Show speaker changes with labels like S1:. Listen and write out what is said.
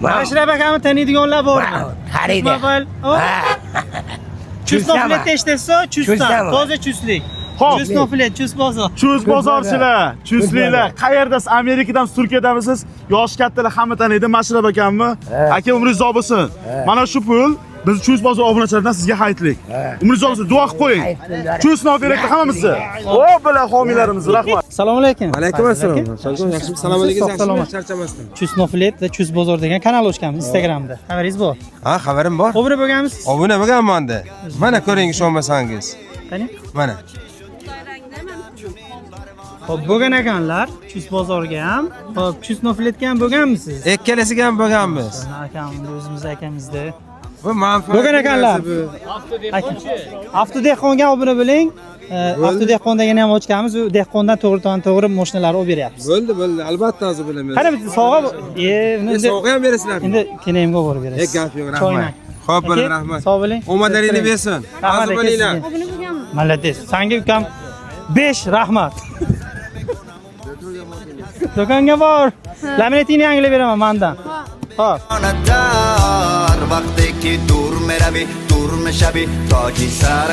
S1: Ashraf akamni taniydiganlar bormi?
S2: Xaridi.
S1: Chusnoflet eshitasiz, chustan, toza chuslik.
S3: Xo'p.
S1: Chusnoflet, chus bozor.
S3: Chus bozorchilar, chuslilar, qayerdasiz? Amerikadami, Turkiyadami siz? Yosh kattalar hamma taniydi, Mashrab akammi? Aka umringiz uzoq bo'lsin. Mana shu pul biz Chus bozor obunachilardan sizga xayrlik. Umringiz uzoq bo'lsin, duo qilib qo'ying. Chusni olib beraylik hammamizni. O, bilan homiylarimiz, rahmat.
S1: Assalomu alaykum.
S4: Alaykum assalom. Yaxshimisiz? Assalomu alaykum. Yaxshimisiz? Charchamasdan.
S1: Chusnoflet va chus bozor degan kanal ochganmiz Instagramda. Xabaringiz bor?
S4: Ha, xabarim bor.
S1: Obuna bo'lganmisiz?
S4: Obuna bo'lganman-da. Mana ko'ring, ishonmasangiz.
S1: Qani?
S4: Mana.
S1: Xo'p, bo'lgan ekanlar. Chus bozorga ham, xo'p, chusnofletga ham bo'lganmisiz?
S4: Ikkalasiga ham bo'lganmiz.
S1: Akam, o'zimiz akamizda.
S4: Bu manfaat.
S1: Bo'lgan ekanlar. Hafta dehqonga obuna bo'ling. Hafta dehqonda yana ham ochganmiz. U dehqondan to'g'ri mashinalar olib beryapmiz.
S4: Bo'ldi. Albatta hozir bilaman.
S1: Qani bitta sovg'a
S4: Sovg'a ham berasizlar.
S1: endi kenayimga borib berasiz.
S4: Gap yo'q, rahmat. Xo'p, rahmat.
S1: Sog' bo'ling.
S4: Omadlaringizni bersin. Hozir bo'linglar.
S1: Malades. Senga ukam 5 rahmat. Do'konga bor. Laminatini yangilab beraman mendan. Xo'p.
S5: وقتی که دور میروی دور میشوی تاجی سر